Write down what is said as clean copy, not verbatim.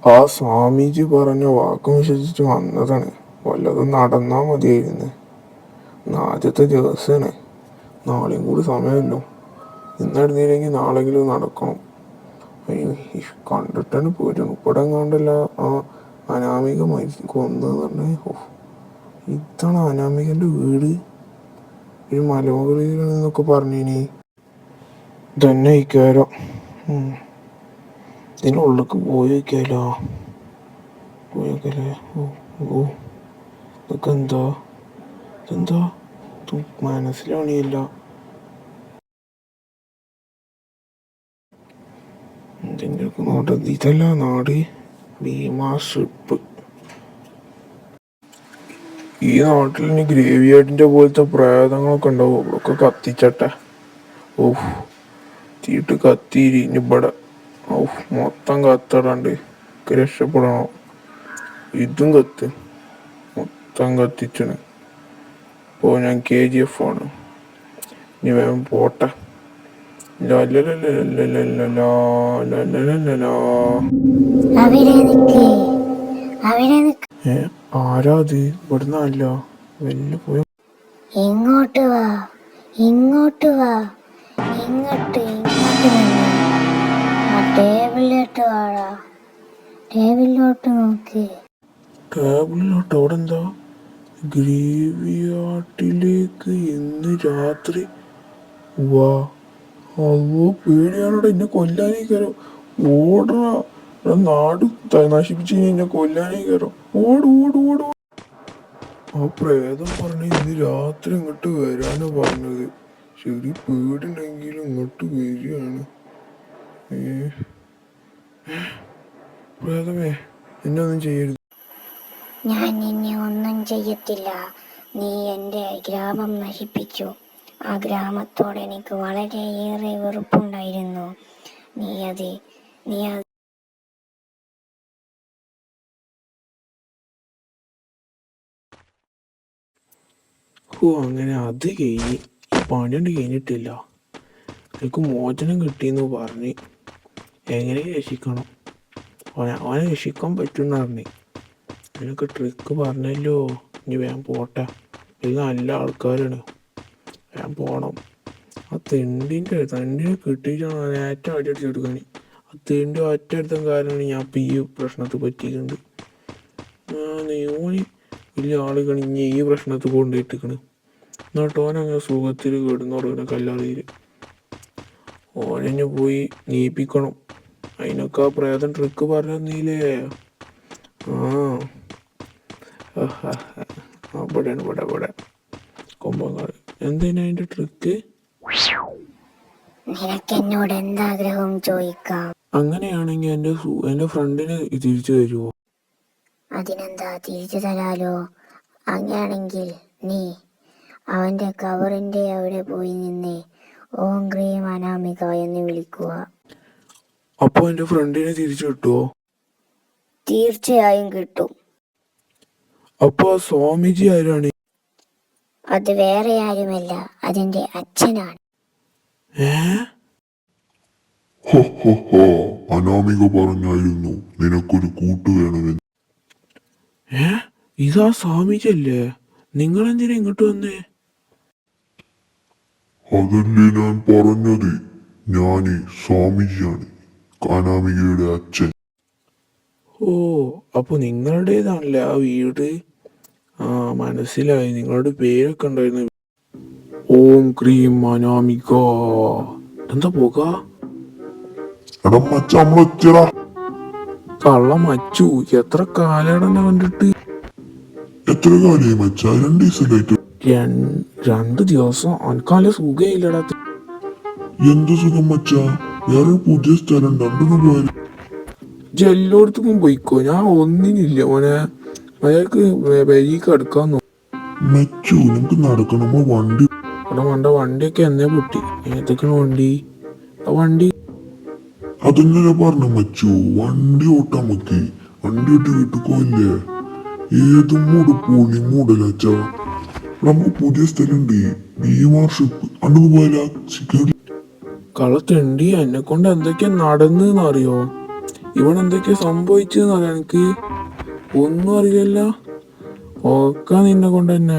ആ സ്വാമിജി പറഞ്ഞ വാക്കും വിശ്വസിച്ച് വന്നതാണ്. വല്ലതും നടന്നാൽ മതിയായിരുന്നു. ഇന്ന് ആദ്യത്തെ ദിവസമാണ്. നാളെയും കൂടി സമയമല്ലോ. ഇന്നടന്നില്ലെങ്കിൽ നാളെങ്കിലും നടക്കണം. കണ്ടിട്ടാണ് പോയിരുന്നു. ഇവിടെ എങ്ങാണ്ടല്ല ആ അനാമിക കൊന്നെന്ന് പറഞ്ഞേ. ഇതാണ് അനാമികൻ്റെ വീട്. ഈ മലമുകളിലെന്നൊക്കെ പറഞ്ഞിനി തന്നെ ഇക്കാരോ. ഇതിനുള്ളിലേക്ക് പോയി വയ്ക്കാലോ. പോയി വയ്ക്കല്ലേ. ഓ ഇതൊക്കെ എന്താ മനസ്സിലാവണില്ല. എന്തെങ്കിലുമൊക്കെ നോട്ടെ. ഇതല്ല നാട് ഭീമാ ഷിപ്പ്. ഈ നാട്ടിൽ ഇനി ഗ്രേവി യാർഡിൻ്റെ പോലത്തെ പ്രേതങ്ങളൊക്കെ ഉണ്ടാവും. ഇവിടെയൊക്കെ കത്തിച്ചട്ടെ. ഓഹ് തീട്ട് കത്തിരി ഇനി ഇവിടെ. ഓഹ് മൊത്തം കത്തടാണ്ട് രക്ഷപ്പെടണം. ഇതും മൊത്തം കത്തിച്ചാണ്. ഇപ്പോൾ ഞാൻ KGF ആണ്. ഇനി വേഗം പോട്ടെ. ആരാ അത്? ഇവിടുന്നല്ല വലിയ പോയ. ഇങ്ങോട്ട് വാ, ഇങ്ങോട്ട് വാ, ഇങ്ങോട്ട് ടേബിളിലോട്ട് വാടാ. ടേബിളിലോട്ട് നോക്ക്. ടേബിളിലോട്ട്? അവിടെ എന്താ? ഗ്രേവിയാർഡിലേക്ക് ഇന്ന് രാത്രി. വാ അവോ പേടിയാണോടെ. എന്നെ കൊല്ലാനേ കയറും. ഓടറാ. നാട് നശിപ്പിച്ച് എന്നെ കൊല്ലാനേ കയറും. ഓട്. ആ പ്രേതം പറഞ്ഞ ഇന്ന് രാത്രി ഇങ്ങോട്ട് വരാനാ പറഞ്ഞത്. ശരി പേടിണ്ടെങ്കിലും ഇങ്ങോട്ട് വരികയാണ്. പ്രേതമേ എന്നെ ഒന്നും ചെയ്യരുത്. ഞാൻ നിന്നെ ഒന്നും ചെയ്യത്തില്ല. നീ എൻ്റെ ഗ്രാമം നശിപ്പിച്ചു. ആ ഗ്രാമത്തോട് എനിക്ക് വളരെയേറെ വെറുപ്പുണ്ടായിരുന്നു. നീ അങ്ങനെ അത് കഴിഞ്ഞ് പണിയുണ്ട് കഴിഞ്ഞിട്ടില്ല. എനിക്ക് മോചനം കിട്ടിയെന്ന് പറഞ്ഞ് എങ്ങനെ രക്ഷിക്കണം. അവനെ രക്ഷിക്കാൻ പറ്റുമെന്ന് പറഞ്ഞ് അതിനൊക്കെ ട്രിക്ക് പറഞ്ഞല്ലോ. ഇനി വേഗം പോട്ടെ. ഇത് നല്ല ആൾക്കാരാണ്. വേഗം പോണം. ആ തെണ്ടിനെ കിട്ടിയിട്ടാണ് ഏറ്റവും അടിച്ചെടുക്കാൻ. ആ തെണ്ടി ഒറ്റടുത്തും കാര്യമാണ് ഞാൻ ഇപ്പം ഈ പ്രശ്നത്തിൽ പറ്റിയിട്ടുണ്ട്. ഓന് വലിയ ആളുകൾ ഇനി ഈ പ്രശ്നത്തിൽ കൊണ്ടുപോയിട്ടിരിക്കണ്. എന്നിട്ട് ഓനങ്ങനെ സുഖത്തിൽ കിടന്നുറങ്ങുന്ന കല്ലറിയിൽ. ഓനെ പോയി നീപ്പിക്കണം. അതിനൊക്കെ ആ പ്രേതം ട്രിക്ക് പറഞ്ഞില്ലേ. ഇവിടെ കൊമ്പങ്ങാട്. എന്തിനാ അതിന്റെ ട്രിക്ക്? നിനക്കെന്നോട് എന്താഗ്രഹം ചോദിക്കാം. അങ്ങനെയാണെങ്കിൽ എന്റെ ഫ്രണ്ടിന് തിരിച്ചു തരുമോ? അതിനെന്താ, തിരിച്ചു തരാലോ. അങ്ങനെയാണെങ്കിൽ നീ അവന്റെ കവറിന്റെ അവിടെ പോയി നിന്ന് ഓം ക്രീം അനാമിക എന്ന് വിളിക്കുക. അപ്പൊ എന്റെ ഫ്രണ്ടിനെ തിരിച്ചു കിട്ടുമോ? തീർച്ചയായും കിട്ടും. അപ്പൊ സ്വാമിജി ആരാണ്? അത് വേറെ ആരുമല്ല, അതിന്റെ അച്ഛനാണ്. അനാമിക പറഞ്ഞായിരുന്നു നിനക്കൊരു കൂട്ടു വേണമെന്ന്. ഇതാ സ്വാമിജി അല്ലേ? നിങ്ങളെന്തിനാ ഇങ്ങോട്ട് വന്നേ? അതല്ലേ ഞാൻ പറഞ്ഞത്. ഞാന് സ്വാമിജിയാണ്, അനാമികയുടെ അച്ഛൻ. ഓ അപ്പൊ നിങ്ങളുടേതാണല്ലേ ആ വീട്. മനസ്സിലായി. നിങ്ങളുടെ പേരൊക്കെ ഉണ്ടായിരുന്നു. ഓം ക്രീം അനാമിക. എന്താ പോക? കള്ള മച്ചു. എത്ര കാലടന്നെ കണ്ടിട്ട്? എത്ര കാലമായി മച്ച? 2 ദിവസമായിട്ട്. 2 ദിവസം. അനക്കാല സുഖയില്ലടാ. എന്ത് സുഖം മച്ച? വേറെ പുതിയ സ്ഥലം രണ്ടു പോയാലും എല്ലായിടത്തും പോയിക്കോ. ഞാൻ ഒന്നിനില്ല മോനെ. അയാൾക്ക് വരിക്ക് എടുക്കാൻ മെച്ചു. നമുക്ക് നടക്കണമോ? വണ്ടി വണ്ടിയൊക്കെ എന്നേ പൊട്ടി. ഏതൊക്കെയാണ് വണ്ടി? അതെങ്ങനെ പറഞ്ഞു മച്ചു? വണ്ടി ഓട്ടാൻ നോക്കി. വണ്ടി ഓട്ടി വീട്ടിൽ പോയില്ലേ? ഏതും മൂടലച്ചാ. നമുക്ക് പുതിയ സ്ഥലമുണ്ട്, ഭീമാർ ഷിപ്പ്. അന്ന് പോയാലോ? കളത്തുണ്ടി. എന്നെ കൊണ്ട് എന്തൊക്കെയാ നടന്നറിയോ? ഇവിടെ എന്തൊക്കെയാ സംഭവിച്ചെന്ന് അറിയാം എനിക്ക് ഒന്നും അറിയില്ലല്ലോ. ഒക്കെ നിന്നെ കൊണ്ട് തന്നെ